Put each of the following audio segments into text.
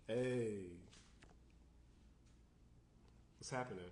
Hey, what's happening?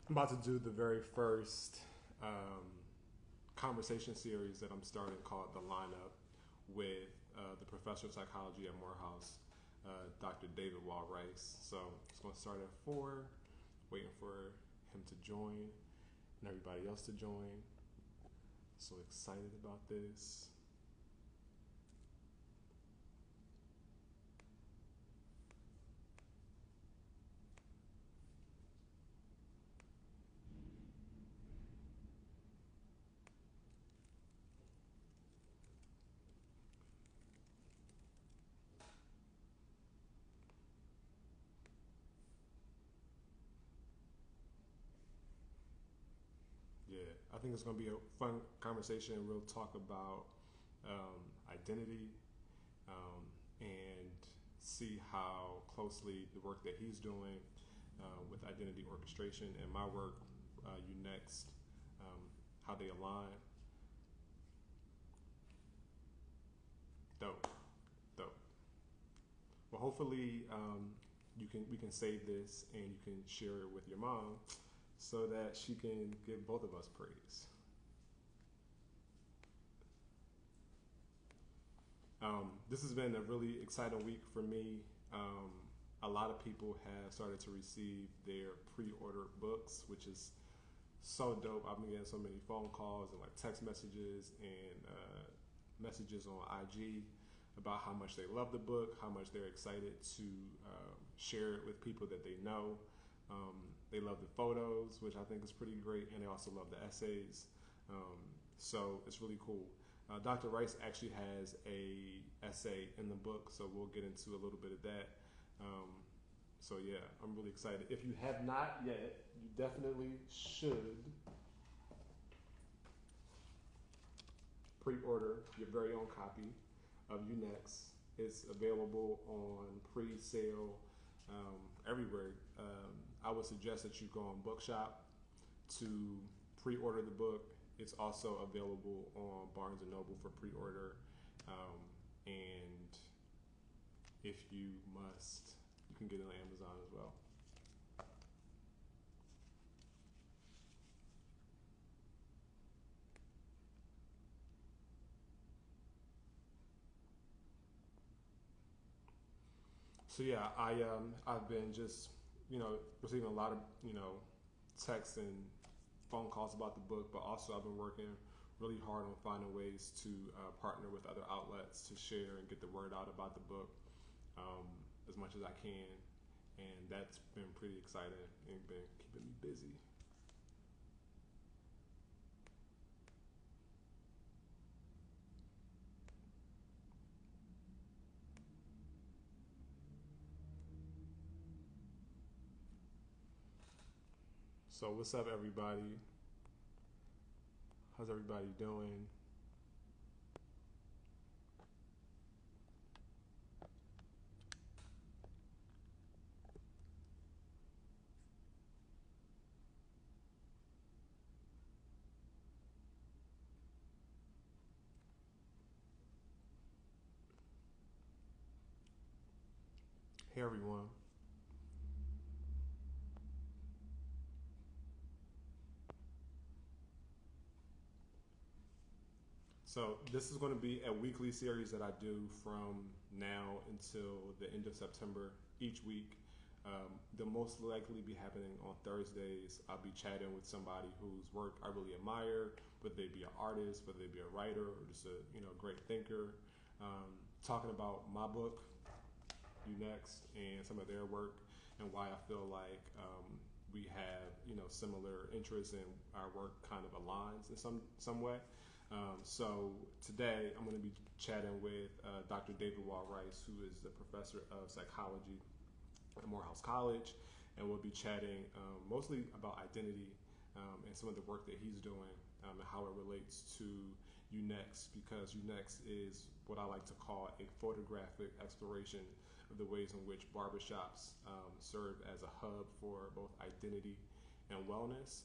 I'm about to do the very first um, conversation series that I'm starting called The Lineup with the professor of psychology at Morehouse, Dr. David Wall Rice. So it's going to start at 4, waiting for him to join and everybody else to join. So excited about this. Yeah, I think it's going to be a fun conversation. We'll talk about identity and see how closely the work that he's doing with identity orchestration and my work, you next, how they align. Dope, dope. Well, hopefully we can save this and you can share it with your mom so that she can give both of us praise. This has been a really exciting week for me. A lot of people have started to receive their pre-ordered books, which is so dope. I've been getting so many phone calls and like text messages and messages on IG about how much they love the book, how much they're excited to share it with people that they know. They love the photos, which I think is pretty great, and they also love the essays. So it's really cool. Dr. Rice actually has a essay in the book, so we'll get into a little bit of that. Um, so yeah, I'm really excited. If you have not yet, you definitely should pre-order your very own copy of You Next. It's available on pre-sale everywhere. I would suggest that you go on Bookshop to pre-order the book. It's also available on Barnes and Noble for pre-order, and if you must, you can get it on Amazon as well. So yeah, I've been just receiving a lot of texts and phone calls about the book, but also I've been working really hard on finding ways to partner with other outlets to share and get the word out about the book as much as I can, and that's been pretty exciting and been keeping me busy. So what's up, everybody? How's everybody doing? Hey, everyone. So this is going to be a weekly series that I do from now until the end of September each week. They'll most likely be happening on Thursdays. I'll be chatting with somebody whose work I really admire, whether they be an artist, whether they be a writer, or just a great thinker. Talking about my book, UNext and some of their work, and why I feel like we have similar interests and our work kind of aligns in some way. So today I'm going to be chatting with Dr. David Wall Rice, who is the professor of psychology at Morehouse College, and we'll be chatting mostly about identity and some of the work that he's doing and how it relates to UNext, because UNext is what I like to call a photographic exploration of the ways in which barbershops serve as a hub for both identity and wellness.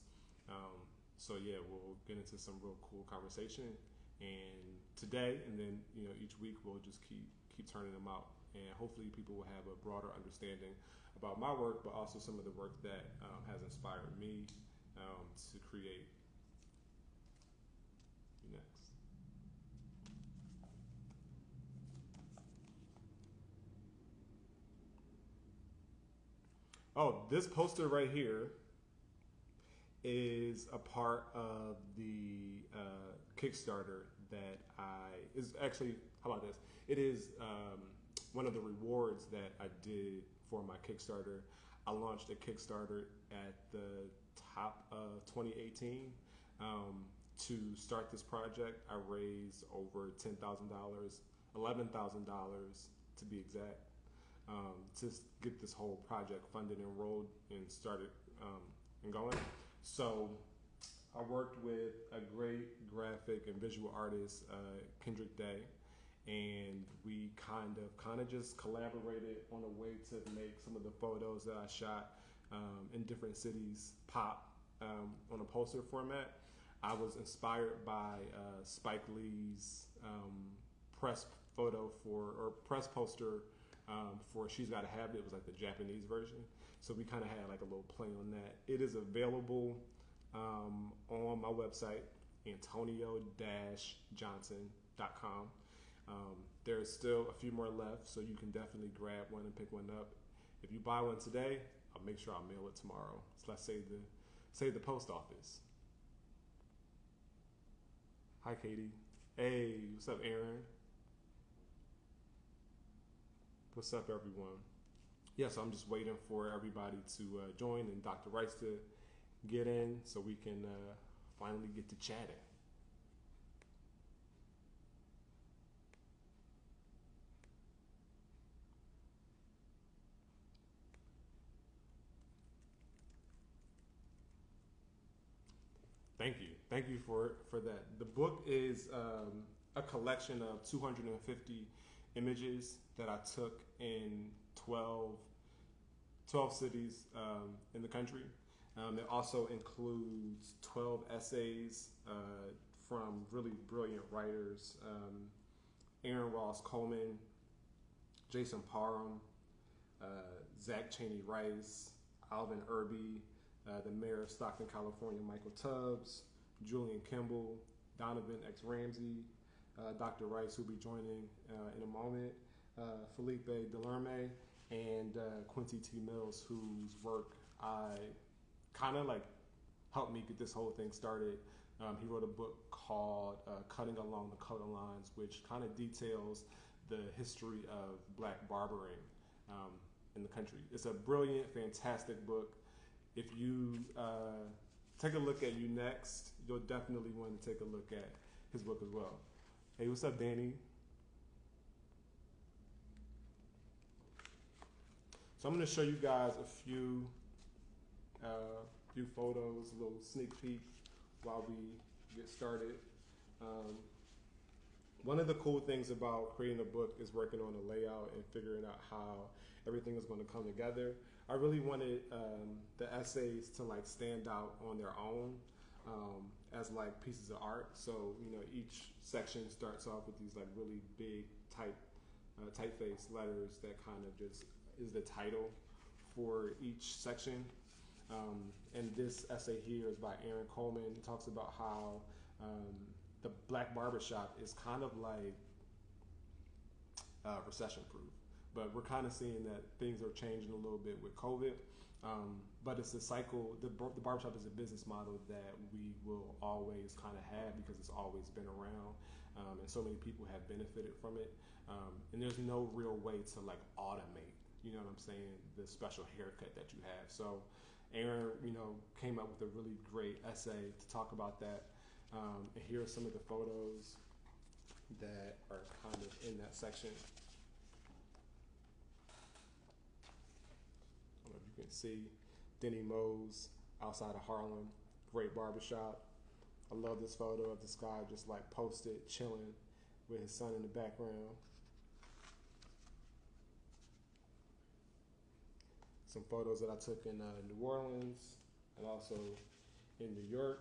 So yeah, we'll get into some real cool conversation, and today, and then each week we'll just keep turning them out, and hopefully people will have a broader understanding about my work, but also some of the work that has inspired me to create UNext. Oh, this poster right here is a part of the Kickstarter that is actually, how about this? It is one of the rewards that I did for my Kickstarter. I launched a Kickstarter at the top of 2018. To start this project, I raised over $10,000, $11,000 to be exact, to get this whole project funded and rolled and started and going. So I worked with a great graphic and visual artist, Kendrick Day, and we kind of just collaborated on a way to make some of the photos that I shot in different cities pop on a poster format. I was inspired by Spike Lee's press poster for She's Gotta Have It. It was like the Japanese version. So we kind of had like a little play on that. It is available on my website, antonio-johnson.com. There's still a few more left, so you can definitely grab one and pick one up. If you buy one today, I'll make sure I'll mail it tomorrow. So let's save the post office. Hi, Katie. Hey, what's up, Aaron? What's up, everyone? Yeah, so I'm just waiting for everybody to join and Dr. Rice to get in so we can finally get to chatting. Thank you for that. The book is a collection of 250 images that I took in 12 cities in the country. It also includes 12 essays from really brilliant writers, Aaron Ross Coleman, Jason Parham, Zach Cheney Rice, Alvin Irby, the mayor of Stockton, California, Michael Tubbs, Julian Kimball, Donovan X. Ramsey, Dr. Rice, who'll be joining in a moment, Felipe Delerme, and Quincy T. Mills, whose work I kind of like helped me get this whole thing started. He wrote a book called Cutting Along the Color Lines, which kind of details the history of black barbering in the country. It's a brilliant, fantastic book. If you take a look at UNext, you'll definitely want to take a look at his book as well. Hey, what's up, Danny? So I'm going to show you guys a few photos, a little sneak peek while we get started. One of the cool things about creating a book is working on a layout and figuring out how everything is going to come together. I really wanted the essays to like stand out on their own as like pieces of art. So each section starts off with these like really big typeface letters that kind of just is the title for each section. And this essay here is by Aaron Coleman. He talks about how the Black Barber Shop is kind of like recession proof. But we're kind of seeing that things are changing a little bit with COVID. But it's a cycle. The barbershop is a business model that we will always kind of have because it's always been around. And and so many people have benefited from it. And there's no real way to like automate, you know what I'm saying, the special haircut that you have. So Aaron, came up with a really great essay to talk about that. And here are some of the photos that are kind of in that section. I don't know if you can see Denny Moe's outside of Harlem, great barbershop. I love this photo of this guy just like posted, chilling with his son in the background. Some photos that I took in New Orleans and also in New York.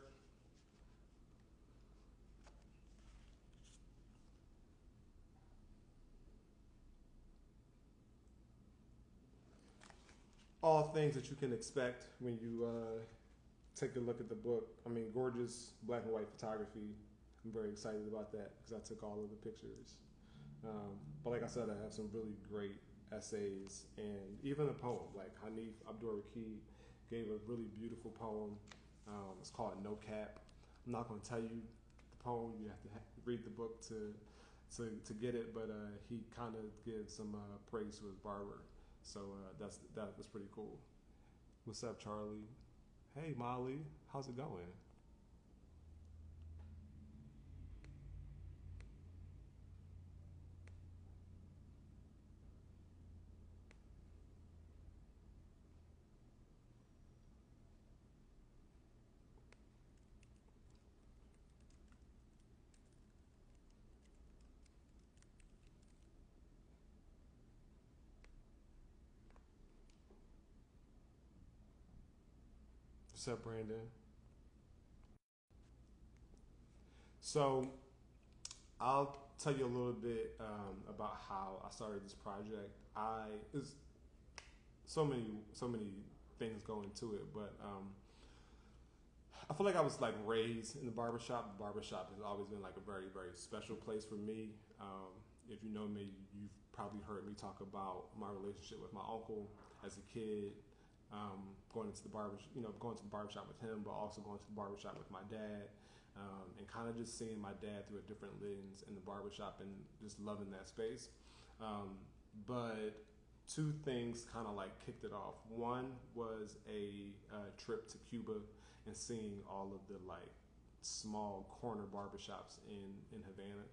All things that you can expect when you take a look at the book. I mean, gorgeous black and white photography. I'm very excited about that because I took all of the pictures. But like I said, I have some really great essays and even a poem. Like Hanif Abdul-Rakib gave a really beautiful poem. It's called No Cap. I'm not going to tell you the poem. You have to read the book to get it. But he kind of gives some praise to his barber. So that was pretty cool. What's up, Charlie? Hey, Molly. How's it going? What's up, Brandon? So I'll tell you a little bit about how I started this project. There's so many things go into it, but I feel like I was like raised in the barbershop. The barbershop has always been like a very, very special place for me. If you know me, you've probably heard me talk about my relationship with my uncle as a kid, going to the barbershop with him, but also going to the barbershop with my dad, and kind of just seeing my dad through a different lens in the barbershop and just loving that space. But two things kind of like kicked it off. One was a trip to Cuba and seeing all of the like small corner barbershops in Havana,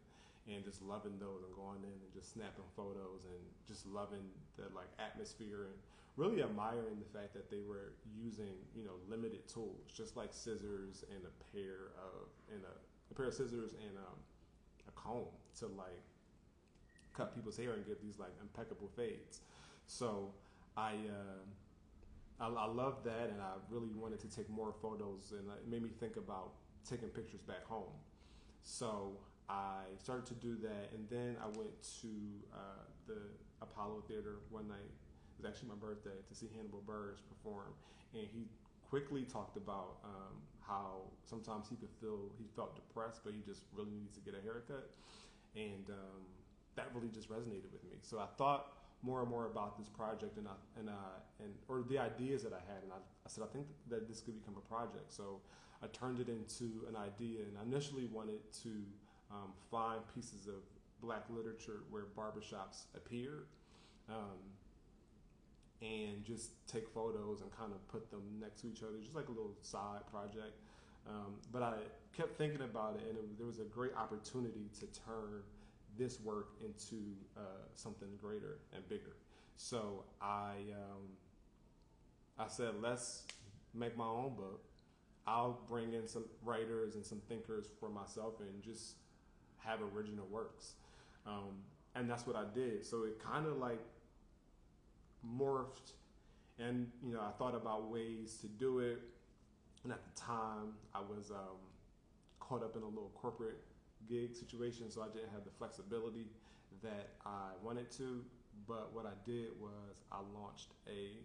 and just loving those and going in and just snapping photos and just loving the like atmosphere and really admiring the fact that they were using limited tools, just like scissors and a pair of scissors and a comb to like cut people's hair and give these like impeccable fades. So I love that, and I really wanted to take more photos, and it made me think about taking pictures back home. So I started to do that, and then I went to the Apollo Theater one night. It was actually my birthday, to see Hannibal Buress perform, and he quickly talked about how sometimes he felt depressed, but he just really needs to get a haircut, and that really just resonated with me. So I thought more and more about this project and the ideas that I had, and I said I think that this could become a project. So I turned it into an idea, and I initially wanted to find pieces of black literature where barbershops appeared, and just take photos and kind of put them next to each other, just like a little side project. But I kept thinking about it, and there was a great opportunity to turn this work into something greater and bigger. So I said, let's make my own book. I'll bring in some writers and some thinkers for myself and just have original works. And that's what I did. So it kind of like morphed, and I thought about ways to do it. And at the time, I was caught up in a little corporate gig situation, so I didn't have the flexibility that I wanted to. But what I did was I launched a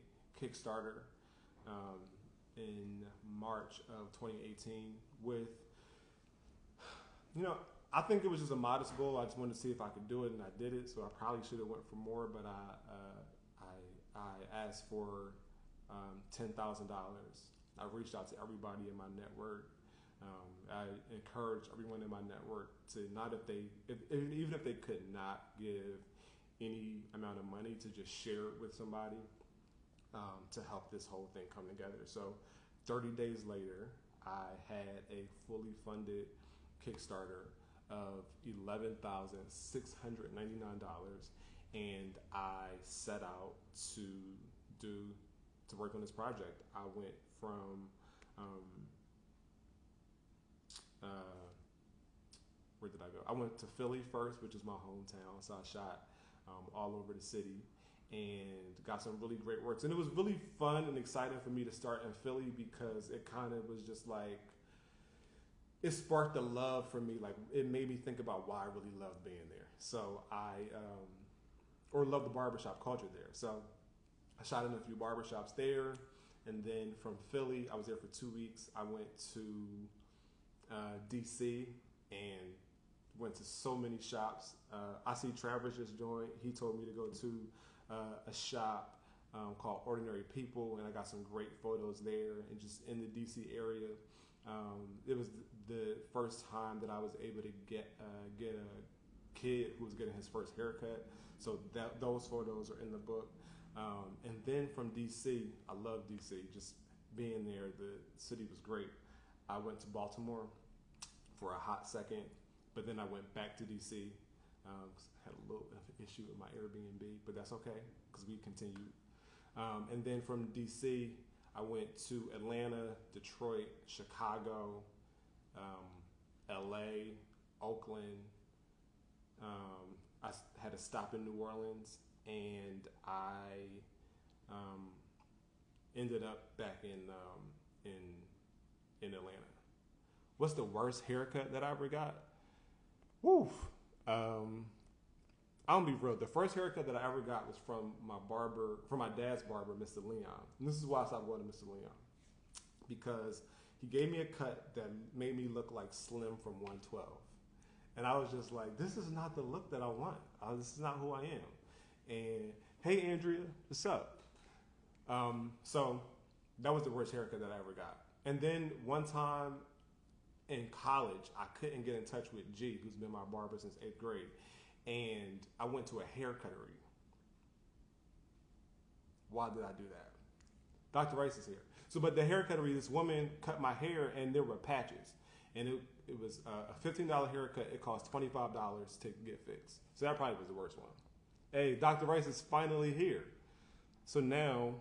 Kickstarter in March of 2018 with, I think it was just a modest goal. I just wanted to see if I could do it, and I did it. So I probably should have went for more, but I asked for $10,000. I reached out to everybody in my network, I encourage everyone in my network to not even if they could not give any amount of money, to just share it with somebody, to help this whole thing come together. So 30 days later, I had a fully funded Kickstarter of $11,699, and I set out to work on this project. I went from where did I go? I went to Philly first, which is my hometown. So I shot all over the city and got some really great works. And it was really fun and exciting for me to start in Philly, because it kind of was just like, it sparked a love for me. Like, it made me think about why I really loved being there. So or love the barbershop culture there. So I shot in a few barbershops there. And then from Philly, I was there for 2 weeks. I went to DC and went to so many shops. I see Travis just joined. He told me to go to a shop called Ordinary People, and I got some great photos there. And just in the DC area, it was the first time that I was able to get a kid who was getting his first haircut. So those photos are in the book. And then from DC, I love DC. Just being there, the city was great. I went to Baltimore for a hot second, but then I went back to DC. Had a little issue with my Airbnb, but that's okay because we continued. And then from DC, I went to Atlanta, Detroit, Chicago, LA, Oakland. I had a stop in New Orleans, and I ended up back in Atlanta. What's the worst haircut that I ever got? Woof. I'll be real. The first haircut that I ever got was from my dad's barber, Mr. Leon. And this is why I stopped going to Mr. Leon, because he gave me a cut that made me look like Slim from 112. And I was just like, this is not the look that I want. This is not who I am. And hey, Andrea, what's up? So that was the worst haircut that I ever got. And then one time in college, I couldn't get in touch with G, who's been my barber since 8th grade. And I went to a haircuttery. Why did I do that? Dr. Rice is here. So, but the haircuttery, this woman cut my hair and there were patches. And it was a $15 haircut. It cost $25 to get fixed. So that probably was the worst one. Hey, Dr. Rice is finally here. So now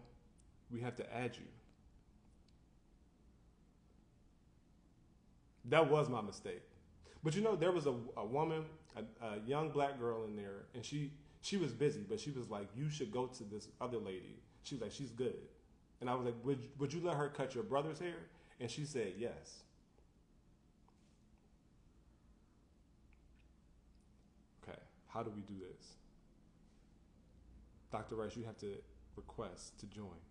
we have to add you. That was my mistake. But you know, there was a woman, a young black girl in there, and she was busy, but she was like, you should go to this other lady. She was like, she's good. And I was like, would you let her cut your brother's hair? And she said, yes. Okay, how do we do this? Dr. Rice, you have to request to join.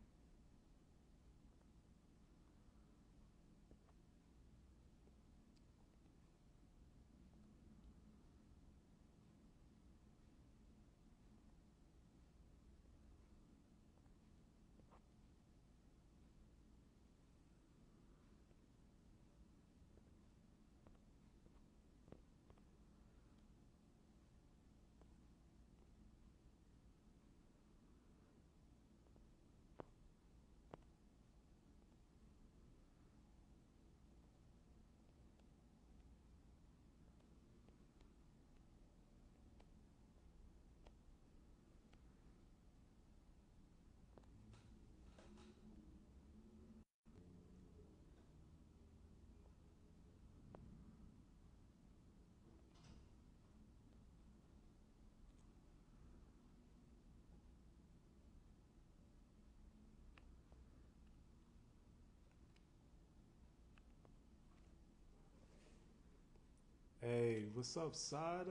Hey, what's up, Sada?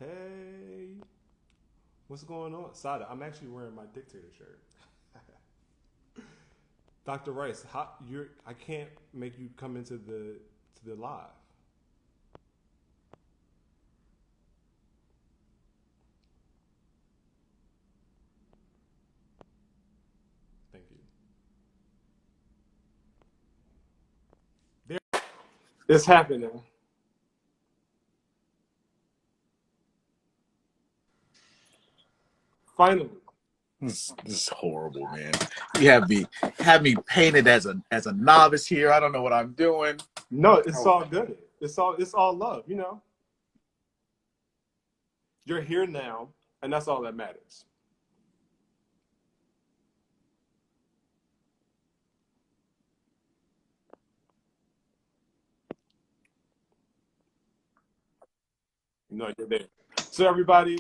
Hey, what's going on? Sada, I'm actually wearing my dictator shirt. Dr. Rice, I can't make you come into the live. Thank you. It's happening. Finally. This is horrible, man. You have me painted as a novice here. I don't know what I'm doing. No, it's Oh, all good. It's all love, you know. You're here now, and that's all that matters. You know, you're there. So everybody,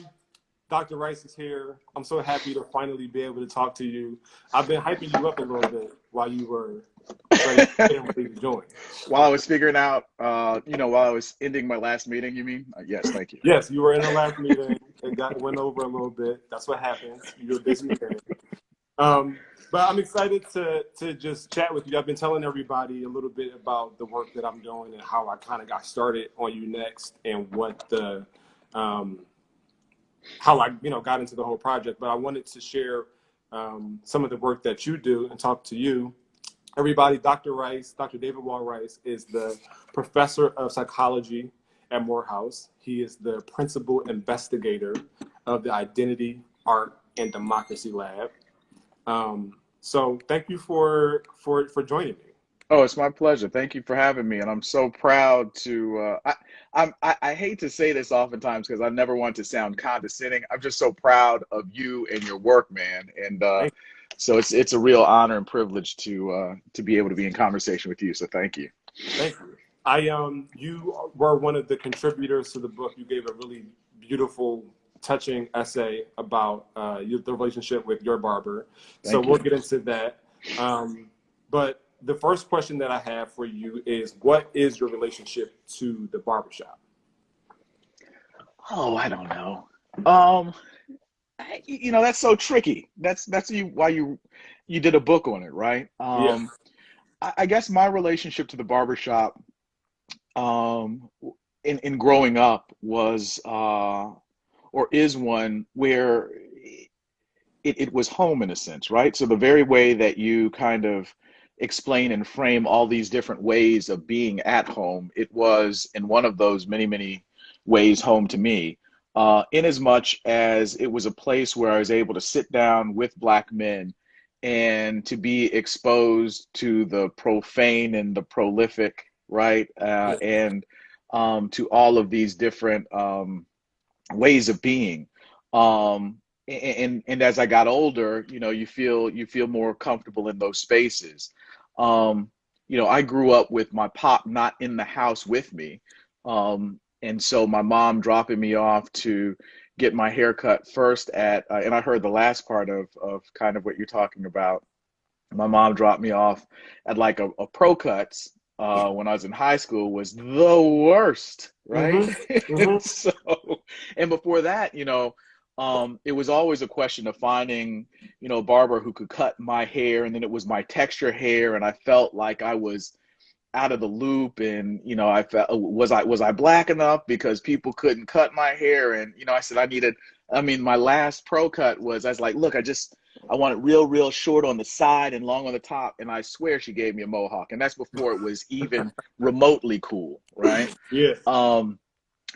Dr. Rice is here. I'm so happy to finally be able to talk to you. I've been hyping you up a little bit while you were getting ready to join. while I was figuring out, while I was ending my last meeting, you mean? Yes, thank you. Yes, you were in the last meeting. Went over a little bit. That's what happens. You're a busy man. Um, but I'm excited to just chat with you. I've been telling everybody a little bit about the work that I'm doing and how I kind of got started on You Next and what the how I got into the whole project. But I wanted to share some of the work that you do and talk to you. Everybody, Dr. Rice, Dr. David Wall Rice is the professor of psychology at Morehouse. He is the principal investigator of the Identity, Art, and Democracy Lab. So thank you for joining me. Oh, it's my pleasure. Thank you for having me, and I'm so proud to. I hate to say this oftentimes because I never want to sound condescending. I'm just so proud of you and your work, man. And Thank, so it's a real honor and privilege to be able to be in conversation with you. So thank you. thank you. You were one of the contributors to the book. You gave a really beautiful, touching essay about the relationship with your barber. So Thank we'll you. get into that. But the first question that I have for you is, what is your relationship to the barbershop? Oh, I don't know. Um, that's so tricky. That's why you did a book on it, right? Yeah. I guess my relationship to the barbershop um, in growing up was or is one where it was home in a sense, right? So the very way that you kind of explain and frame all these different ways of being at home, it was in one of those many, many ways home to me. In as much as it was a place where I was able to sit down with Black men and to be exposed to the profane and the prolific, right? Yeah. And to all of these different ways of being. And as I got older, you feel more comfortable in those spaces. I grew up with my pop not in the house with me. And so my mom dropping me off to get my hair cut first and I heard the last part of kind of what you're talking about. My mom dropped me off at like a pro cuts when I was in high school was the worst, right? Mm-hmm. And Mm-hmm. so, and before that, it was always a question of finding, a barber who could cut my hair, and then it was my texture hair, and I felt like I was out of the loop, and I felt was I black enough because people couldn't cut my hair, and I said my last pro cut I was like, look, I want it real short on the side and long on the top, and I swear she gave me a mohawk, and that's before it was even remotely cool, right? Yeah. um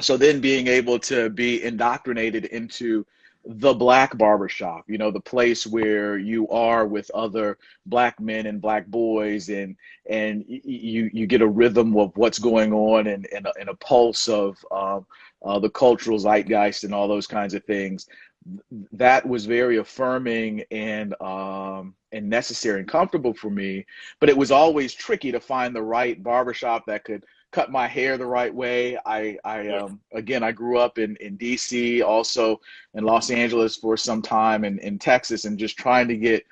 so then being able to be indoctrinated into the Black Barbershop, the place where you are with other Black men and Black boys, and you get a rhythm of what's going on, and a pulse of the cultural zeitgeist and all those kinds of things. That was very affirming and necessary and comfortable for me. But it was always tricky to find the right barbershop that could cut my hair the right way. Yeah. Again, I grew up in DC, also in Los Angeles for some time, and in Texas, and just trying to get,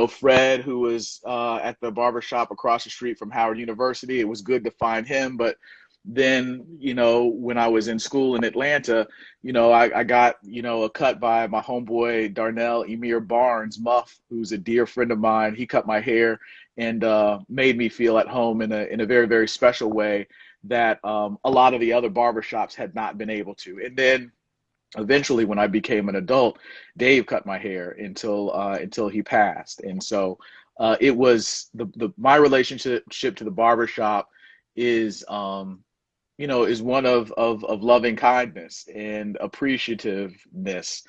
Fred, who was at the barbershop across the street from Howard University. It was good to find him, but then, when I was in school in Atlanta, I got, a cut by my homeboy Darnell Emir Barnes, Muff, who's a dear friend of mine. He cut my hair and made me feel at home in a very, very special way that a lot of the other barbershops had not been able to. And then eventually, when I became an adult, Dave cut my hair until he passed. And so it was my relationship to the barbershop is, is one of loving kindness and appreciativeness,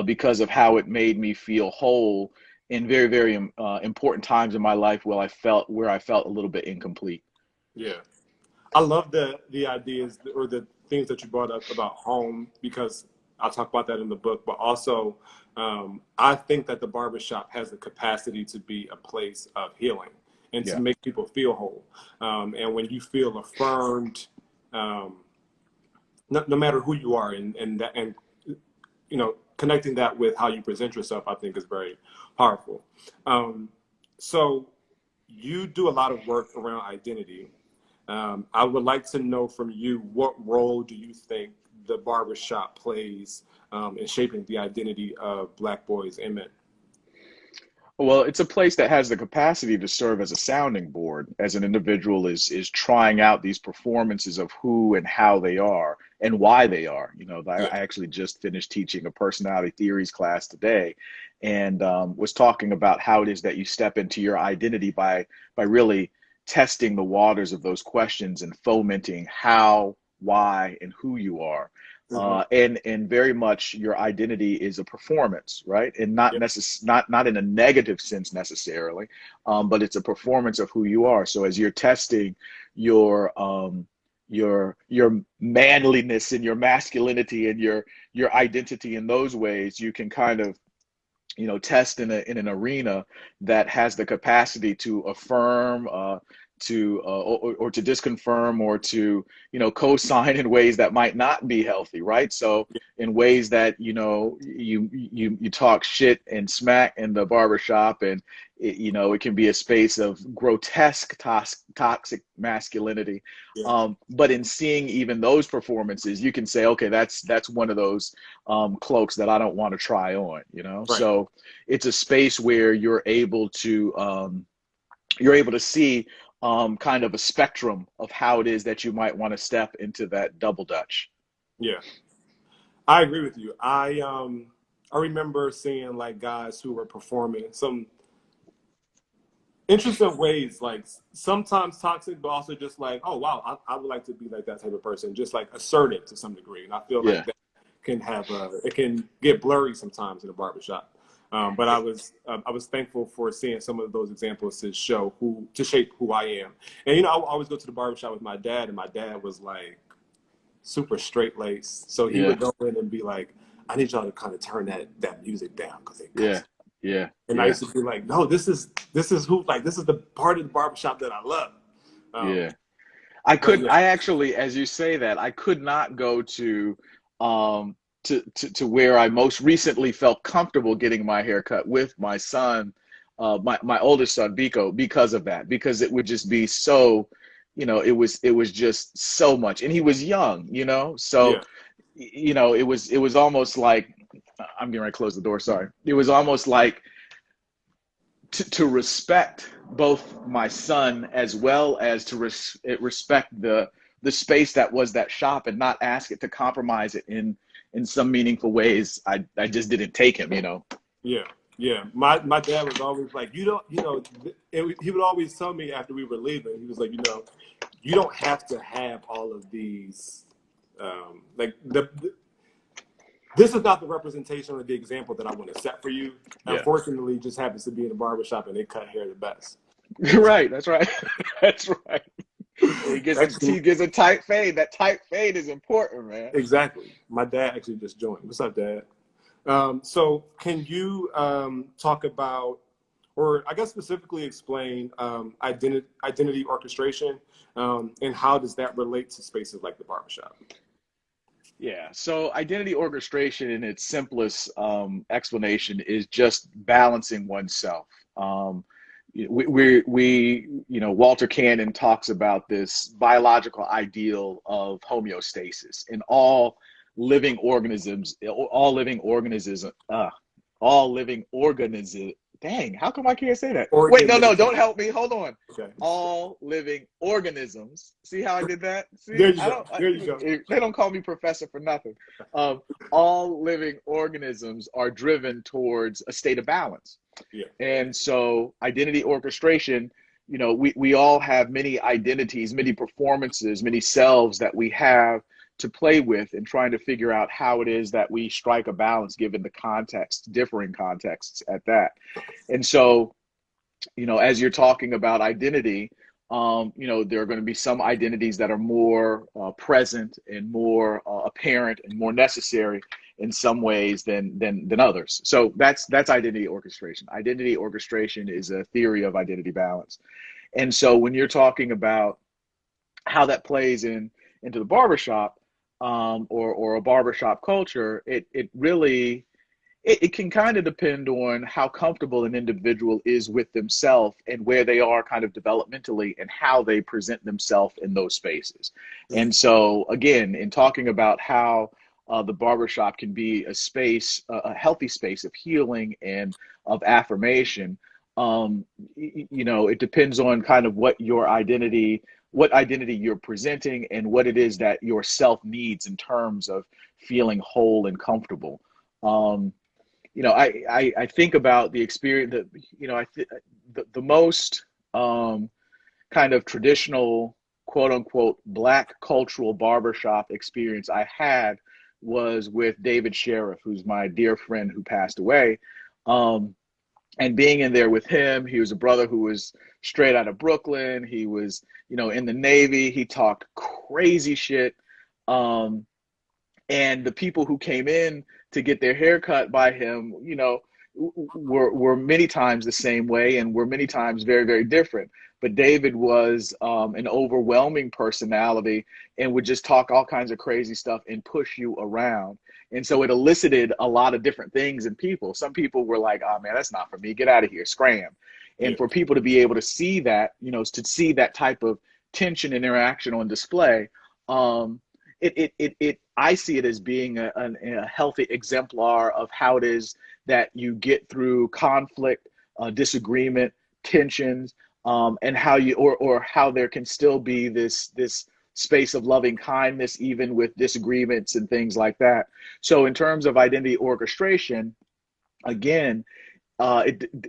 because of how it made me feel whole in very, very important times in my life where I felt a little bit incomplete. Yeah. I love the ideas or the things that you brought up about home, because I'll talk about that in the book, but also I think that the barbershop has the capacity to be a place of healing and to Yeah. make people feel whole. And when you feel affirmed, um, no matter who you are, and connecting that with how you present yourself, I think is very powerful. Um, so you do a lot of work around identity. I would like to know from you, what role do you think the barbershop plays in shaping the identity of Black boys and men? Well, it's a place that has the capacity to serve as a sounding board as an individual is trying out these performances of who and how they are and why they are. Yeah. I actually just finished teaching a personality theories class today, and was talking about how it is that you step into your identity by really testing the waters of those questions and fomenting how, why, and who you are. Hmm. And very much your identity is a performance, right? And Yeah. not in a negative sense necessarily, but it's a performance of who you are. So as you're testing your your manliness and your masculinity and your identity in those ways, you can kind of test in an arena that has the capacity to affirm, or to disconfirm, or to co-sign in ways that might not be healthy, right? So in ways that you talk shit and smack in the barbershop, and it can be a space of grotesque toxic masculinity. Yeah. But in seeing even those performances, you can say, okay, that's one of those cloaks that I don't want to try on, Right. So it's a space where you're able to see kind of a spectrum of how it is that you might want to step into that double dutch. Yeah. I agree with you. I remember seeing like guys who were performing some interesting ways, like sometimes toxic, but also just like, oh wow, I would like to be like that type of person, just like assertive to some degree. And I feel like Yeah. that it can get blurry sometimes in a barbershop. But I was thankful for seeing some of those examples to shape who I am. And I always go to the barbershop with my dad, and my dad was like super straight laced, so he Yeah. would go in and be like, I need y'all to kind of turn that music down because it Yeah. cuts. Yeah. And I Yeah. used to be like, no, this is the part of the barbershop that I love. Um, Yeah. but yeah, I actually, as you say that, I could not go um to where I most recently felt comfortable getting my hair cut with my son, my oldest son Biko, because of that, because it would just be so, it was just so much, and he was young, so yeah, it was almost like, I'm getting ready to close the door, sorry. It was almost like to respect both my son as well as to respect the space that was that shop, and not ask it to compromise it in some meaningful ways. I just didn't take him. yeah, yeah. My dad was always like, you don't, he would always tell me after we were leaving, he was like, you don't have to have all of these, like this is not the representation or the example that I want to set for you. Yeah. Unfortunately, it just happens to be in a barbershop and they cut hair the best. Right, that's right. That's right. Actually, He gets a tight fade. That tight fade is important, man. exactly. My dad actually just joined. What's up, Dad? So can you talk about, or I guess specifically explain identity orchestration, and how does that relate to spaces like the barbershop? Yeah. So identity orchestration in its simplest explanation is just balancing oneself. Um, Walter Cannon talks about this biological ideal of homeostasis in all living organisms, all living organisms. Dang, how come I can't say that? Wait, no, Organism. don't help me. Hold on. Okay. All living organisms. See how I did that? There See, you go. There you go. they don't call me professor for nothing. Um, all living organisms are driven towards a state of balance. Yeah. And so identity orchestration we all have many identities, many performances, many selves that we have to play with, and trying to figure out how it is that we strike a balance given the context, differing contexts at that. And so, as you're talking about identity, there are going to be some identities that are more present and more apparent and more necessary in some ways than others. So that's identity orchestration. Identity orchestration is a theory of identity balance. And so when you're talking about how that plays into the barbershop, or a barbershop culture, it really it can kind of depend on how comfortable an individual is with themselves and where they are kind of developmentally and how they present themselves in those spaces. And so, again, in talking about how the barbershop can be a space, a healthy space of healing and of affirmation, it depends on kind of what identity you're presenting and what it is that your self needs in terms of feeling whole and comfortable. I think about the experience that, the most kind of traditional, quote unquote, Black cultural barbershop experience I had was with David Sheriff, who's my dear friend who passed away. And being in there with him, he was a brother who was straight out of Brooklyn. He was, in the Navy. He talked crazy shit. And the people who came in to get their hair cut by him, were many times the same way and were many times very, very different. But David was an overwhelming personality and would just talk all kinds of crazy stuff and push you around. And so it elicited a lot of different things in people. Some people were like, oh man, that's not for me. Get out of here, scram. And for people to be able to see that, to see that type of tension and interaction on display, I see it as being a healthy exemplar of how it is that you get through conflict, disagreement, tensions, and how or how there can still be this space of loving kindness, even with disagreements and things like that. So in terms of identity orchestration, again,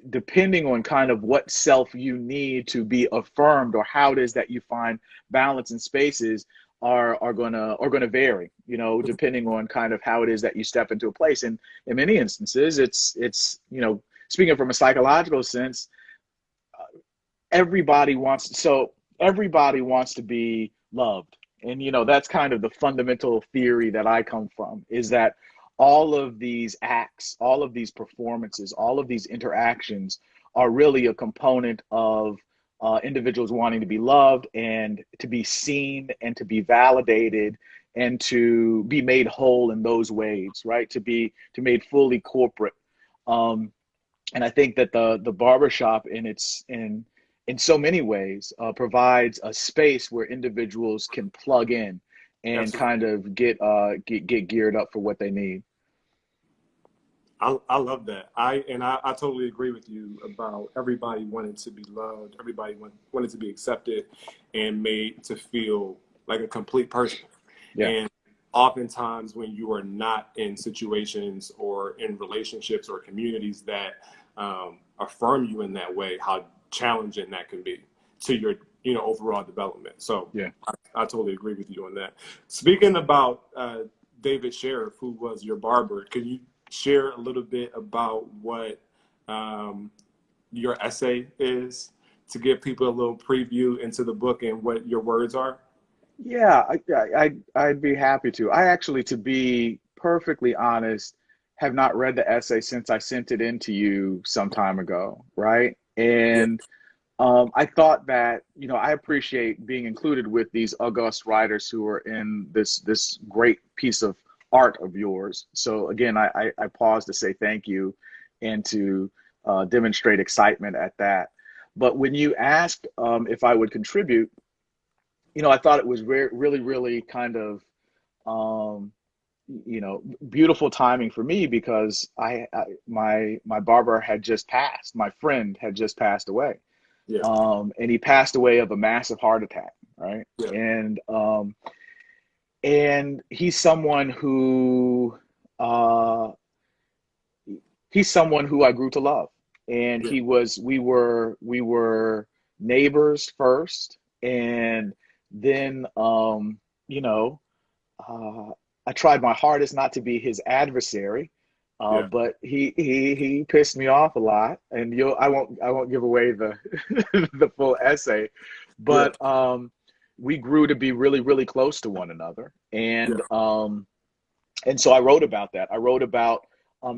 depending on kind of what self you need to be affirmed, or how it is that you find balance in spaces, are gonna vary, depending on kind of how it is that you step into a place. And in many instances, it's speaking from a psychological sense, everybody wants to be loved. And that's kind of the fundamental theory that I come from, is that all of these acts, all of these performances, all of these interactions are really a component of individuals wanting to be loved and to be seen and to be validated and to be made whole in those ways, right? To be made fully corporate. And I think that the barbershop in so many ways provides a space where individuals can plug in and kind of get geared up for what they need. I love that. I totally agree with you about everybody wanting to be loved, everybody wanted to be accepted and made to feel like a complete person. Yeah. And oftentimes when you are not in situations or in relationships or communities that affirm you in that way, how challenging that can be to your overall development. So yeah, I totally agree with you on that. Speaking about David Sheriff, who was your barber, could you share a little bit about what your essay is, to give people a little preview into the book and what your words are? Yeah, I'd be happy to. I actually, to be perfectly honest, have not read the essay since I sent it in to you some time ago, right? And I thought that, I appreciate being included with these august writers who are in this great piece of art of yours. So again, I pause to say thank you and to demonstrate excitement at that. But when you asked if I would contribute, I thought it was really, really kind of, beautiful timing for me, because my barber had just passed. My friend had just passed away. Yeah. And he passed away of a massive heart attack, right? Yeah. And he's someone who I grew to love. And we were neighbors first, and then you know, uh, I tried my hardest not to be his adversary, Yeah. but he pissed me off a lot, and I won't give away the the full essay, Yeah. but we grew to be really really close to one another, Yeah. and so I wrote about that. I wrote about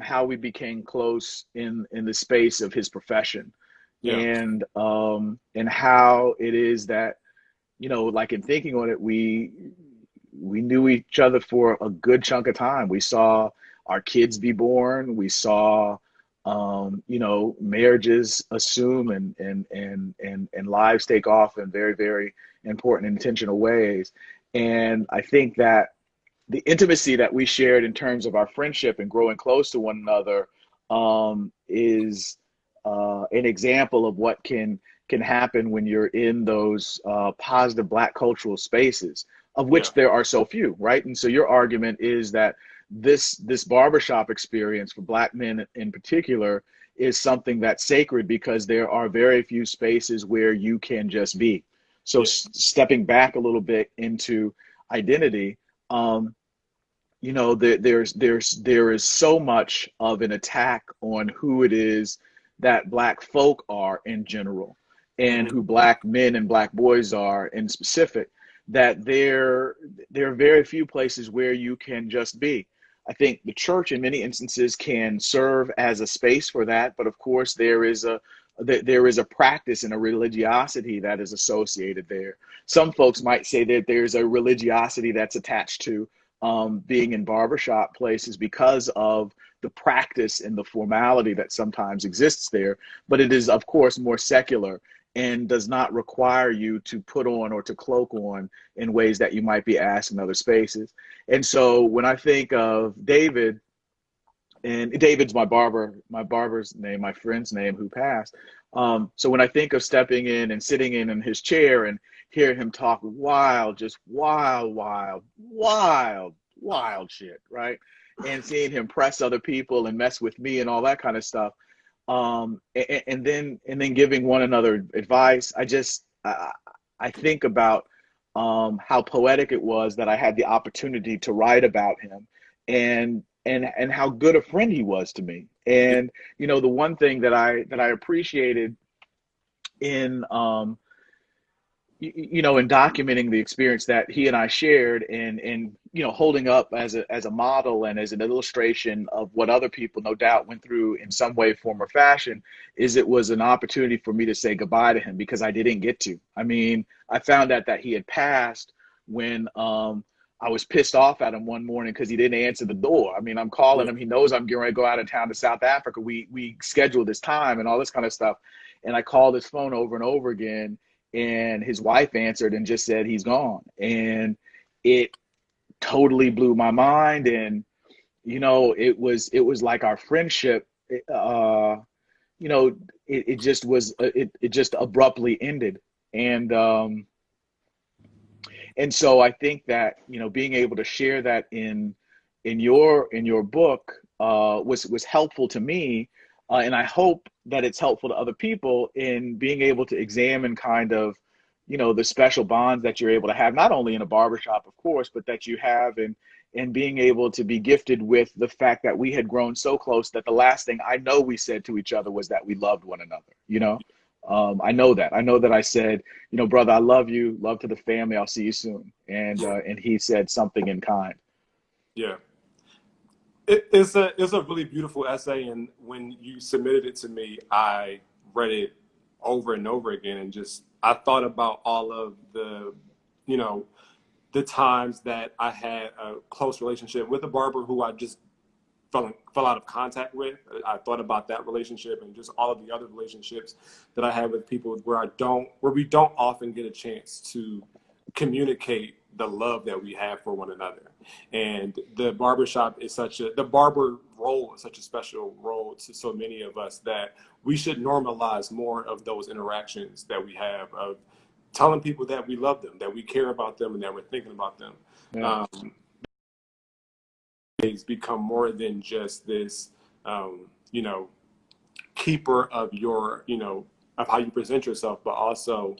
how we became close in the space of his profession, Yeah. and how it is that, like in thinking on it, we knew each other for a good chunk of time. We saw our kids be born. We saw, marriages assume and lives take off in very, very important, intentional ways. And I think that the intimacy that we shared in terms of our friendship and growing close to one another is an example of what can happen when you're in those positive Black cultural spaces, of Yeah. which there are so few, right? And so your argument is that this barbershop experience for Black men in particular is something that's sacred because there are very few spaces where you can just be. So Yeah. stepping back a little bit into identity, um, there is so much of an attack on who it is that Black folk are in general, and Hmm. who Black men and Black boys are in specific, that there are very few places where you can just be. I think the church in many instances can serve as a space for that, but of course there is a practice and a religiosity that is associated there. Some folks might say that there's a religiosity that's attached to being in barbershop places because of the practice and the formality that sometimes exists there. But it is, of course, more secular and does not require you to put on or to cloak on in ways that you might be asked in other spaces. And so when I think of David, and David's my barber's name, my friend's name who passed. So when I think of stepping in and sitting in his chair and hearing him talk wild, just wild shit, right? And seeing him press other people and mess with me and all that kind of stuff, and then giving one another advice. I think about how poetic it was that I had the opportunity to write about him, and how good a friend he was to me. Yeah. And the one thing that I appreciated in in documenting the experience that he and I shared, and holding up as a model and as an illustration of what other people no doubt went through in some way, form, or fashion, is it was an opportunity for me to say goodbye to him, because I didn't get to. I mean, I found out that he had passed when I was pissed off at him one morning because he didn't answer the door. I mean, I'm calling Yeah. him. He knows I'm getting ready to go out of town to South Africa. We scheduled this time and all this kind of stuff. And I called his phone over and over again, and his wife answered and just said he's gone. And it totally blew my mind. And it was like our friendship, you know it just was it just abruptly ended. And um and so I think that being able to share that in your book was helpful to me, and I hope that it's helpful to other people in being able to examine kind of the special bonds that you're able to have, not only in a barbershop, of course, but that you have in being able to be gifted with the fact that we had grown so close that the last thing I know we said to each other was that we loved one another. I know that I said, brother, I love you, love to the family, I'll see you soon. And he said something in kind. Yeah. It's a really beautiful essay, and when you submitted it to me, I read it over and over again, and just I thought about all of you know, the times that I had a close relationship with a barber who I just fell out of contact with. I thought about that relationship and just all of the other relationships that I have with people where we don't often get a chance to communicate the love that we have for one another. And the barber role is such a special role to so many of us that we should normalize more of those interactions that we have, of telling people that we love them, that we care about them, and that we're thinking about them. Yeah. Um, it's become more than just this, um, you know, keeper of your, of how you present yourself, but also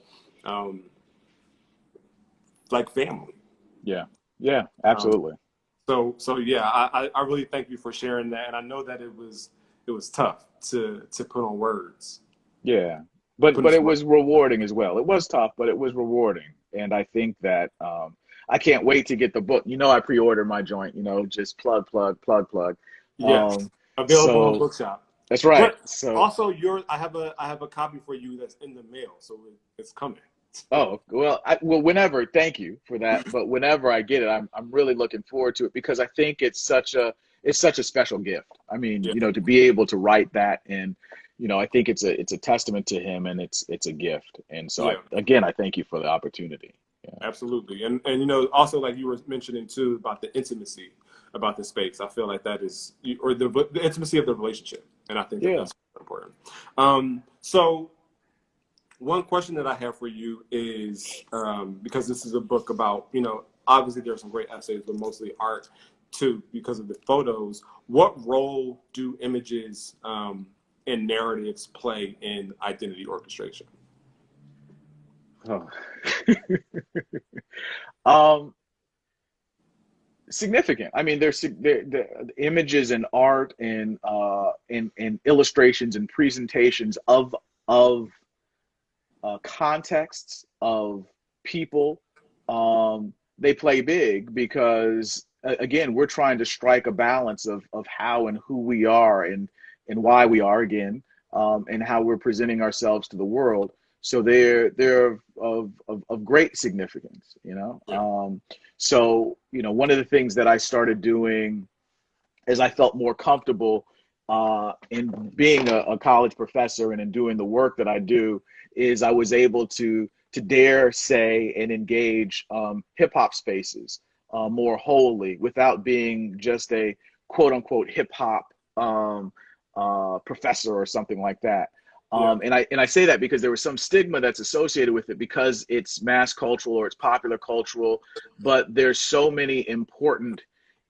like family. Yeah. Yeah, Um, absolutely. so yeah, I really thank you for sharing that, and I know that it was tough to put on words, Yeah. put But into it words. was rewarding as well. It was tough, but it was rewarding. And I think that I can't wait to get the book. You know, I pre-ordered my joint, you know, just plug, plug, plug, plug. Yes, Um, available on so Bookshop. that's right. But So, also, I have a copy for you that's in the mail, so it's coming. oh, well, well, whenever, thank you for that. But whenever I get it, I'm really looking forward to it because I think it's such a special gift. I mean, Yeah, you know, to be able to write that and, you know, I think it's a testament to him and it's a gift. And so yeah, I thank you for the opportunity. Yeah. absolutely. And you know, also like you were mentioning too about the intimacy about the space. I feel like that is, or the intimacy of the relationship, and I think that Yeah. that's important. So one question that I have for you is because this is a book about, you know, obviously there's some great essays, but mostly art too, because of the photos. What role do images and narratives play in identity orchestration? Oh. Um, significant. I mean, the images and art and illustrations and presentations of contexts of people. They play big because again, we're trying to strike a balance of how and who we are and why we are again, and how we're presenting ourselves to the world. So they're of great significance, you know. Yeah, So you know, one of the things that I started doing as I felt more comfortable in being a college professor and in doing the work that I do, is I was able to dare say and engage hip hop spaces more wholly without being just a quote unquote hip hop professor or something like that. yeah, And I say that because there was some stigma that's associated with it because it's mass cultural or it's popular cultural, but there's so many important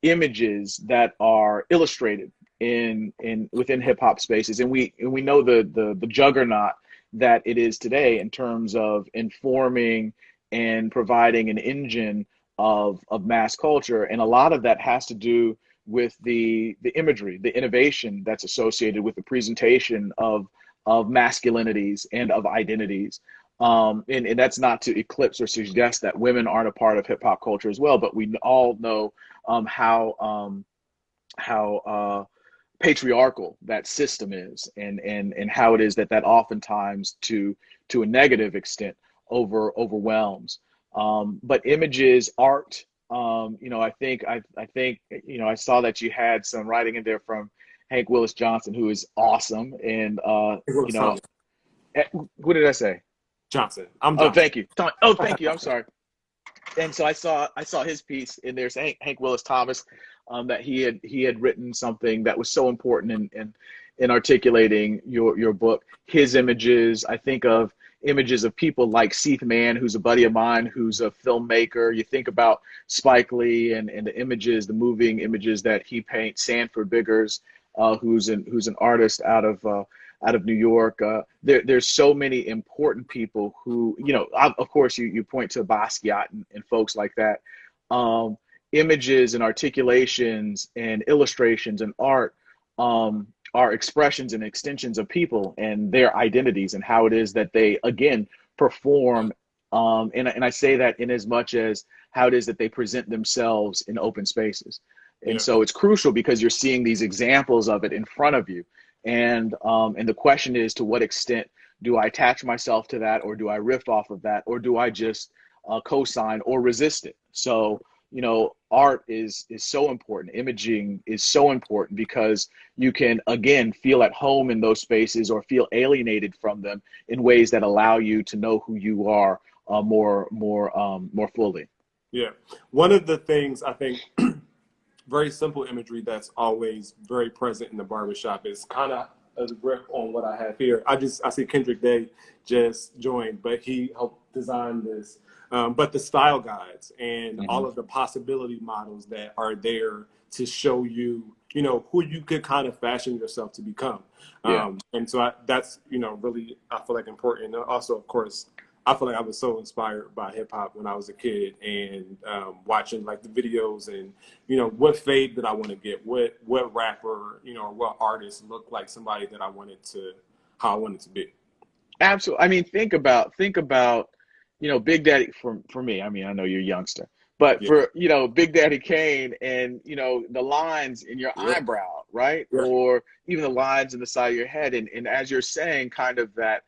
images that are illustrated in within hip hop spaces, and we know the juggernaut that it is today in terms of informing and providing an engine of mass culture, and a lot of that has to do with the imagery, the innovation that's associated with the presentation of masculinities and of identities. And that's not to eclipse or suggest that women aren't a part of hip hop culture as well, but we all know how patriarchal that system is, and how it is that that oftentimes to a negative extent overwhelms. But images, art, you know, I think you know I saw that you had some writing in there from Hank Willis Johnson, who is awesome, and you know, Thomas what did I say? Johnson. I'm Oh, Johnson. thank you. Oh, thank you. I'm sorry. And so I saw his piece in there, Hank Willis Thomas, that he had written something that was so important in articulating your book. His images, I think of images of people like Seeth Mann, who's a buddy of mine, who's a filmmaker. You think about Spike Lee and the images, the moving images that he paints. Sanford Biggers, who's an artist out of New York. There's so many important people who, you know, of course, you point to Basquiat and folks like that. Um, Images and articulations and illustrations and art are expressions and extensions of people and their identities and how it is that they, again, perform. And I say that in as much as how it is that they present themselves in open spaces. And Yeah, so it's crucial because you're seeing these examples of it in front of you, and the question is, to what extent do I attach myself to that, or do I riff off of that, or do I just co-sign or resist it? So, you know, art is so important. Imaging is so important because you can again feel at home in those spaces or feel alienated from them in ways that allow you to know who you are more fully. yeah. One of the things I think very simple imagery that's always very present in the barbershop is kind of a riff on what I have here. I see Kendrick Day just joined, but he helped design this. But the style guides and Mm-hmm. all of the possibility models that are there to show you who you could kind of fashion yourself to become. Yeah. And so that's, really, I feel like important. And also, of course, I feel like I was so inspired by hip hop when I was a kid, and watching like the videos and, what fade that I want to get, what rapper, or what artist looked like somebody that how I wanted to be. Absolutely. I mean, think about, Big Daddy for me. I mean, I know you're a youngster, but Yeah. for, Big Daddy Kane and, the lines in your Yeah. eyebrow, right? Yeah. Or even the lines in the side of your head. And as you're saying, kind of that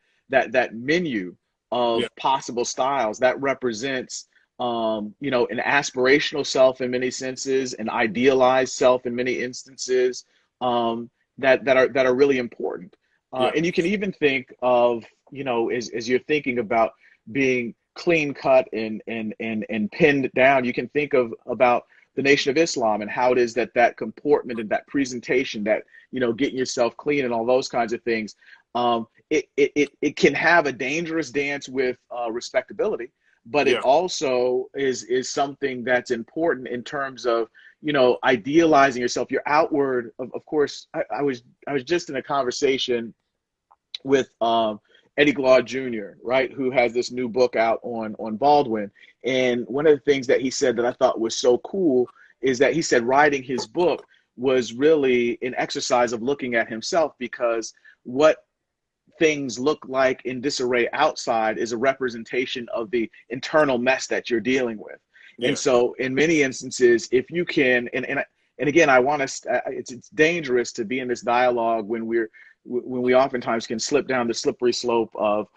menu Yeah. of possible styles that represents, an aspirational self in many senses, an idealized self in many instances, that are really important. Yeah. And you can even think of, as you're thinking about being clean cut and pinned down, you can think about the Nation of Islam and how it is that comportment and that presentation, that, getting yourself clean and all those kinds of things. It can have a dangerous dance with respectability, but it Yeah. also is something that's important in terms of, idealizing yourself, your outward. Of course, I was just in a conversation with Eddie Glaude Jr., right, who has this new book out on Baldwin. And one of the things that he said that I thought was so cool is that he said writing his book was really an exercise of looking at himself, because what things look like in disarray outside is a representation of the internal mess that you're dealing with. Yeah. And so in many instances, if you can, and again, I want to, it's dangerous to be in this dialogue when we oftentimes can slip down the slippery slope of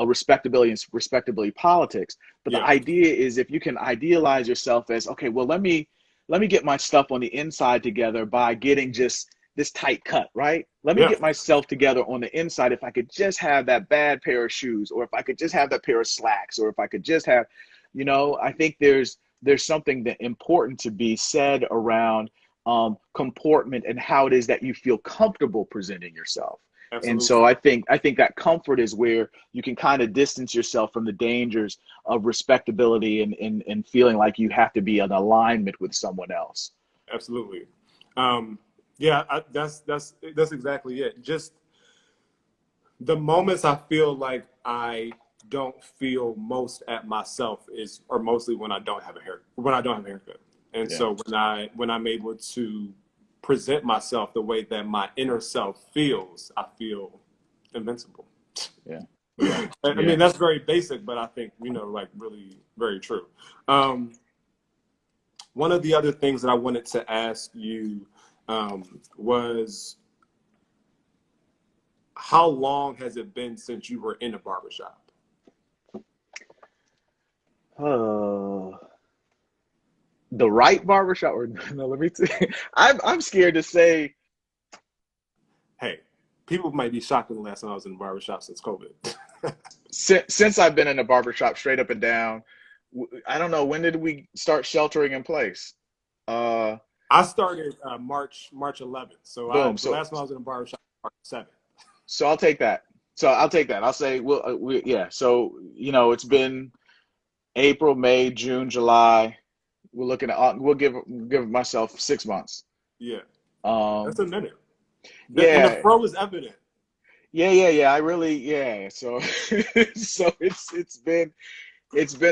respectability and respectability politics. But the Yeah. idea is, if you can idealize yourself as, okay, well, let me get my stuff on the inside together by getting just this tight cut, right? Let me Yeah. get myself together on the inside. If I could just have that bad pair of shoes, or if I could just have that pair of slacks, or if I could just have, I think there's something that important to be said around comportment and how it is that you feel comfortable presenting yourself. And Absolutely. so I think that comfort is where you can kind of distance yourself from the dangers of respectability and feeling like you have to be in alignment with someone else. Absolutely. Yeah, that's exactly it. Just the moments I feel like I don't feel most at myself are mostly when I don't have a haircut. And Yeah. so when I'm able to present myself the way that my inner self feels, I feel invincible. Yeah. Yeah. I mean, that's very basic, but I think, like, really very true. One of the other things that I wanted to ask you was, how long has it been since you were in a barbershop? The right barbershop, or no? Let me see. I'm scared to say. Hey, people might be shocked in the last time I was in a barbershop since COVID. Since I've been in a barbershop, straight up and down, I don't know, when did we start sheltering in place? I started March 11th. So Boom. the last time I was in a barbershop was March 7th. So I'll take that. I'll say, well, yeah. So, it's been April, May, June, July. We're looking at, we'll give myself 6 months. Yeah. Um, That's a minute. And the yeah, fro is evident. yeah. I really, yeah. So, so it's been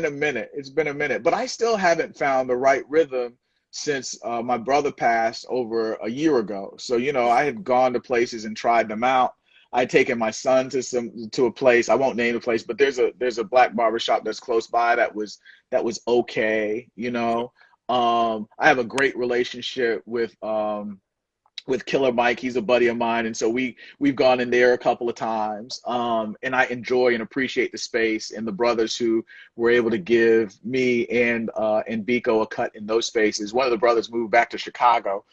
a minute. It's been a minute, but I still haven't found the right rhythm since my brother passed over a year ago. So, I had gone to places and tried them out. I'd taken my son to a place. I won't name the place, but there's a black barber shop that's close by that was okay. I have a great relationship with Killer Mike. He's a buddy of mine, and so we've gone in there a couple of times. And I enjoy and appreciate the space and the brothers who were able to give me and Biko a cut in those spaces. One of the brothers moved back to Chicago,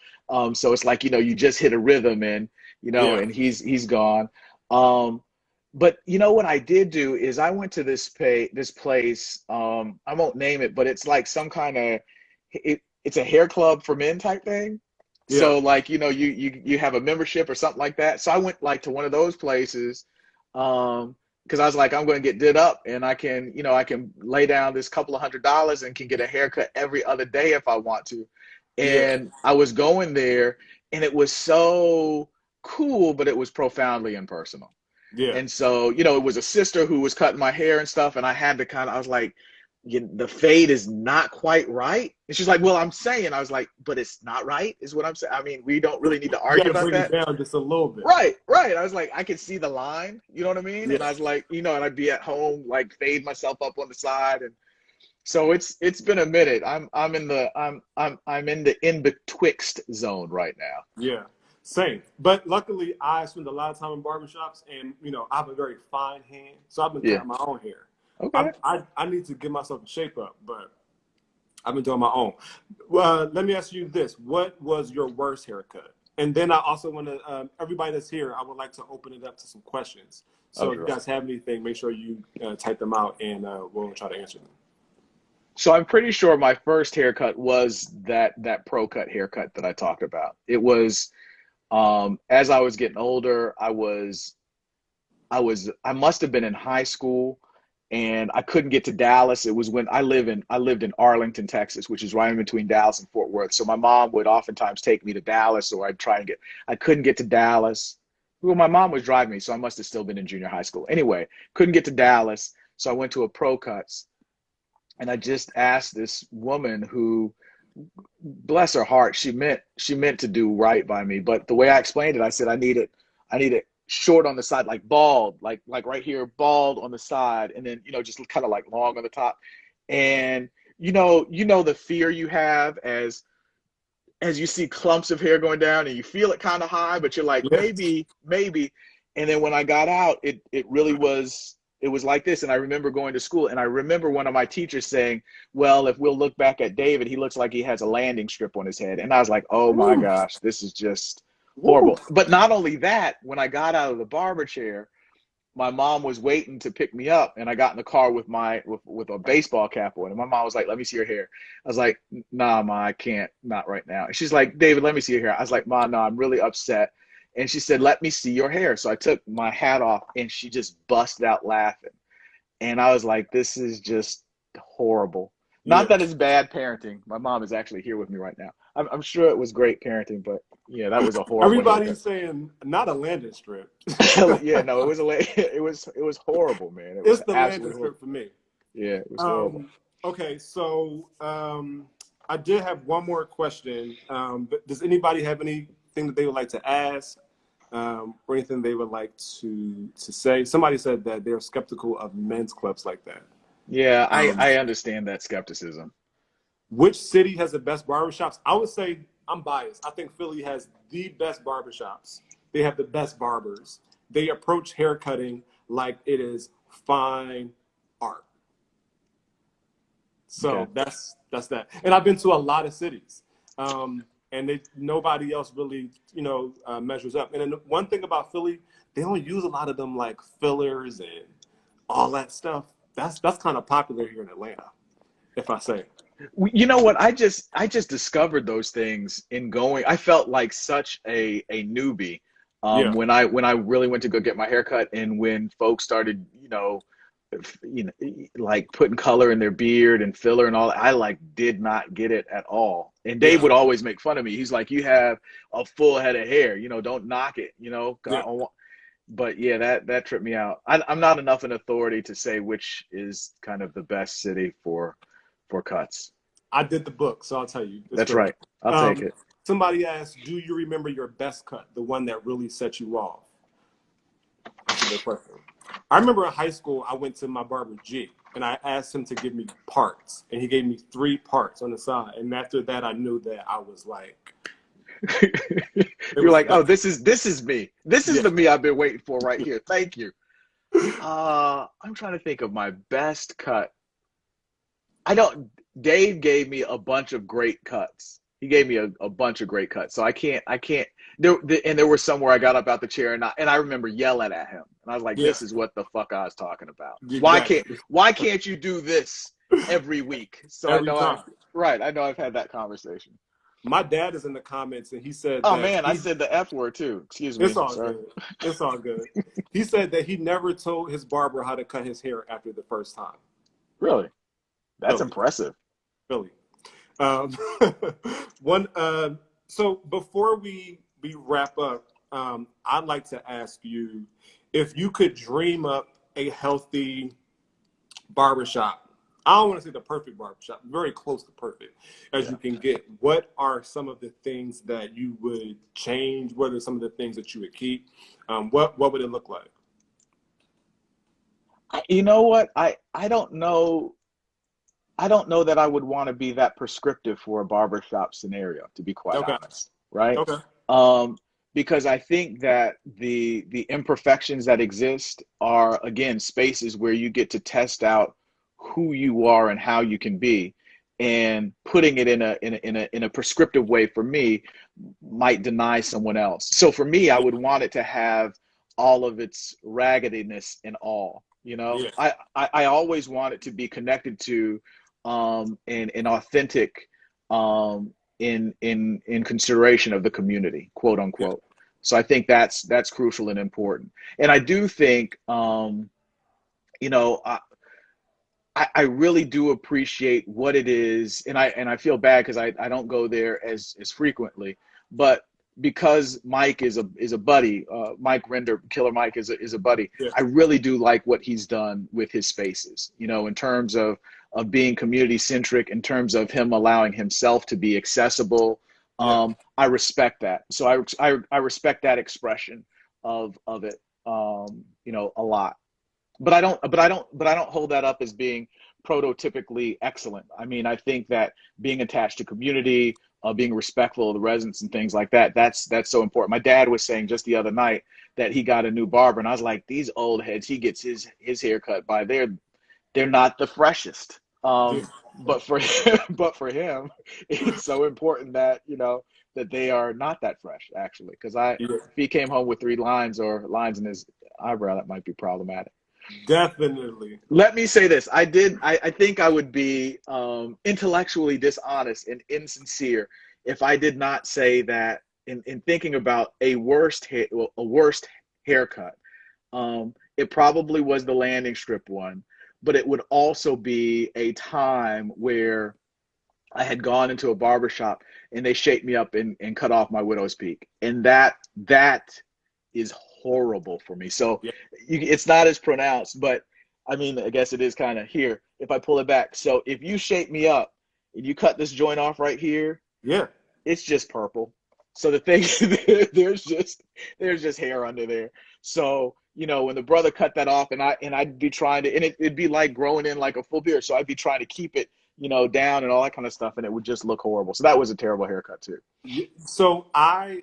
so it's like, you just hit a rhythm, and Yeah. and he's gone. But what I did do is I went to this place. I won't name it, but it's like some kind of it's a hair club for men type thing. Yeah. So like, you have a membership or something like that. So I went like to one of those places, because I was like, I'm going to get did up, and I can lay down this couple of $100s and can get a haircut every other day if I want to. Yeah. And I was going there, and it was so cool, but it was profoundly impersonal. Yeah. And so, it was a sister who was cutting my hair and stuff, and I had to I was like, the fade is not quite right. And she's like, well, I was like, but it's not right, is what I'm saying. I mean, we don't really need to You got argue to about bring it that. down just a little bit. Right, right. I was like, I could see the line, you know what I mean? And I Yeah. was like, and I'd be at home, like fade myself up on the side. And so it's been a minute. I'm in the in betwixt zone right now. Yeah. Same. But luckily, I spend a lot of time in barbershops, and I have a very fine hand, so I've been Yeah. cutting my own hair. Okay. I need to get myself in shape up, but I've been doing my own. Let me ask you this: what was your worst haircut? And then I also want to everybody that's here, I would like to open it up to some questions. So Oh, if you sure. guys have anything, make sure you type them out, and we'll try to answer them. So I'm pretty sure my first haircut was that pro cut haircut that I talked about. It was as I was getting older, I must have been in high school, and I couldn't get to Dallas. It was when I lived in Arlington, Texas, which is right in between Dallas and Fort Worth. So my mom would oftentimes take me to Dallas, or I couldn't get to Dallas. Well, my mom was driving me, so I must have still been in junior high school. Anyway, couldn't get to Dallas, so I went to a Pro Cuts, and I just asked this woman who, bless her heart, she meant to do right by me. But the way I explained it, I said, I need it short on the side, like bald, like right here, bald on the side, and then just kind of like long on the top. And the fear you have as you see clumps of hair going down, and you feel it kind of high, but you're like, Yeah. maybe. And then when I got out, it really was. It was like this. And I remember going to school, and I remember one of my teachers saying, well, if we'll look back at David, he looks like he has a landing strip on his head. And I was like, oh my Woo. gosh, this is just Woo. horrible. But not only that, when I got out of the barber chair, my mom was waiting to pick me up, and I got in the car with with a baseball cap on. And my mom was like, let me see your hair. I was like, nah, Ma, I can't, not right now. And she's like, David, let me see your hair. I was like, Ma, no, I'm really upset. And she said, let me see your hair. So I took my hat off, and she just busted out laughing. And I was like, this is just horrible. Yeah. Not that it's bad parenting. My mom is actually here with me right now. I'm sure it was great parenting, but yeah, that was a horrible Everybody's haircut. saying not a landing strip. Yeah, no, it was horrible, man. It It's was the landing absolutely strip horrible. for me. Yeah, it was horrible. Okay, so I did have one more question. But does anybody have anything that they would like to ask, or anything they would like to say? Somebody said that they're skeptical of men's clubs like that. Yeah, Um, I understand that skepticism. which city has the best barbershops? I would say I'm biased. I think Philly has the best barbershops. They have the best barbers. They approach haircutting like it is fine art. Okay. So that's that. And I've been to a lot of cities, and nobody else really measures up. And then one thing about Philly, they don't use a lot of them like fillers and all that stuff. That's kind of popular here in Atlanta, if I say. You know what? I just discovered those things in going. I felt like such a newbie Yeah, when I really went to go get my haircut, and when folks started, you know, like putting color in their beard and filler and all that, I like did not get it at all. And Dave yeah, would always make fun of me. He's like, "You have a full head of hair, don't knock it, yeah. But yeah, that tripped me out. I'm not enough an authority to say which is kind of the best city for cuts. I did the book, so I'll tell you. It's That's Philly. right. I'll take Um, it. somebody asked, "Do you remember your best cut, the one that really set you off?" That's a good question. I remember in high school, I went to my barber G, and I asked him to give me parts, and he gave me 3 parts on the side. And after that, I knew that I was like, it You're was like, oh, that. this is me. This is Yeah, the me I've been waiting for right here. Thank you. I'm trying to think of my best cut. I don't. Dave gave me a bunch of great cuts. He gave me a bunch of great cuts. So I can't. And there were some where I got up out the chair, and I remember yelling at him, and I was like, yeah, this is what the fuck I was talking about. exactly. Why can't you do this every week? So Every time. I know I've had that conversation. My dad is in the comments, and he said Oh that man, I said the F word too. Excuse it's me, all sir. good. It's all good. He said that he never told his barber how to cut his hair after the first time. Really? That's Philly, impressive. Philly. Um, one. So before we wrap up, I'd like to ask you if you could dream up a healthy barbershop. I don't want to say the perfect barbershop, very close to perfect as Yeah. you can get. What are some of the things that you would change? What are some of the things that you would keep? What would it look like? You know what? I don't know. I don't know that I would want to be that prescriptive for a barbershop scenario, to be quite Okay. honest, right? Okay. Um, because I think that the imperfections that exist are, again, spaces where you get to test out who you are and how you can be, and putting it in a prescriptive way for me might deny someone else. So for me, I Yeah. would want it to have all of its raggediness and all. You know, Yeah. I always want it to be connected to and authentic in consideration of the community, quote Yeah. unquote. So I think that's crucial and important. And I do think you know, I really do appreciate what it is, and I feel bad because I don't go there as frequently, but because Mike is a buddy, Mike Render, Killer Mike is a buddy. Yeah. I really do like what he's done with his spaces, you know, in terms of being community centric, in terms of him allowing himself to be accessible. Yeah. I respect that. So I respect that expression of it, you know, a lot. But I don't hold that up as being prototypically excellent. I mean, I think that being attached to community, being respectful of the residents and things like that, that's so important. My dad was saying just the other night that he got a new barber, and I was like, these old heads, he gets his haircut by, they're not the freshest. Yeah. But for him, but for him, it's so important that, you know, that they are not that fresh, actually. Because Yeah. if he came home with 3 lines or lines in his eyebrow, that might be problematic. Definitely. Let me say this. I think I would be intellectually dishonest and insincere if I did not say that in thinking about a worst haircut, it probably was the landing strip one, but it would also be a time where I had gone into a barbershop and they shaped me up and cut off my widow's peak. And that is horrible for me. So Yeah. it's not as pronounced, but I mean, I guess it is kind of here if I pull it back. So if you shape me up and you cut this joint off right here, Yeah. it's just purple. So the thing, there's just hair under there. So, you know, when the brother cut that off, and I'd be trying to, and it'd be like growing in like a full beard. So I'd be trying to keep it, you know, down and all that kind of stuff, and it would just look horrible. So that was a terrible haircut too. So I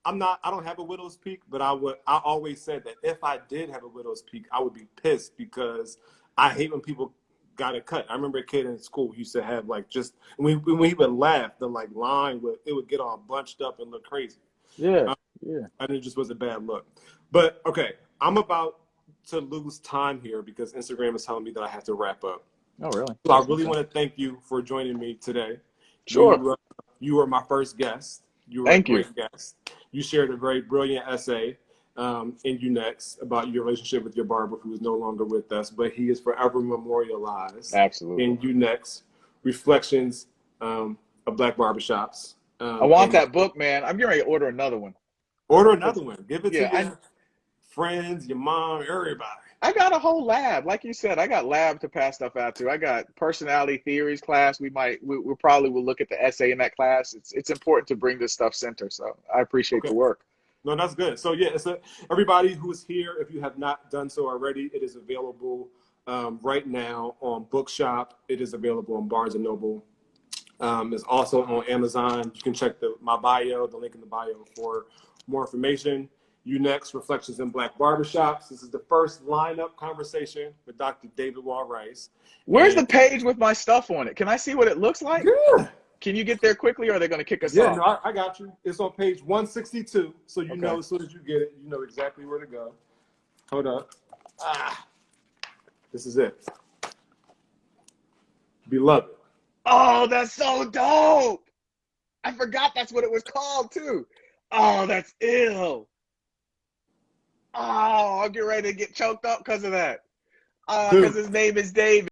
don't have a widow's peak, but I always said that if I did have a widow's peak, I would be pissed because I hate when people got it cut. I remember a kid in school who used to have like just when he would laugh, the like line would get all bunched up and look crazy. Yeah, Um, yeah. and it just was a bad look. But okay, I'm about to lose time here because Instagram is telling me that I have to wrap up. Oh, really? So I really Okay. want to thank you for joining me today. Sure. You were my first guest. You were a Thank you. great guest. You shared a very brilliant essay in You Next about your relationship with your barber who is no longer with us, but he is forever memorialized Absolutely. in You Next, Reflections of Black Barbershops. I want And that book, man. I'm getting ready to order another one. order 'Cause, another one. Give it to yeah, your friends, your mom, everybody. I got a whole lab. Like you said, I got lab to pass stuff out to. I got personality theories class. We probably will look at the essay in that class. It's important to bring this stuff center. So I appreciate Okay. the work. No, that's good. So yeah, everybody who's here, if you have not done so already, it is available right now on Bookshop. It is available on Barnes and Noble. It's also on Amazon. You can check the link in the bio for more information. You Next, Reflections in Black Barbershops. This is the first lineup conversation with Dr. David Wall Rice. Where's And the page with my stuff on it? Can I see what it looks like? yeah, Can you get there quickly, or are they going to kick us yeah, off? no, I got you. It's on page 162. So you Okay. know as soon as you get it, you know exactly where to go. Hold up. This is it. Beloved. Oh, that's so dope. I forgot that's what it was called too. Oh, that's ill. Oh, I'm getting ready to get choked up because of that. Because Dude. his name is David.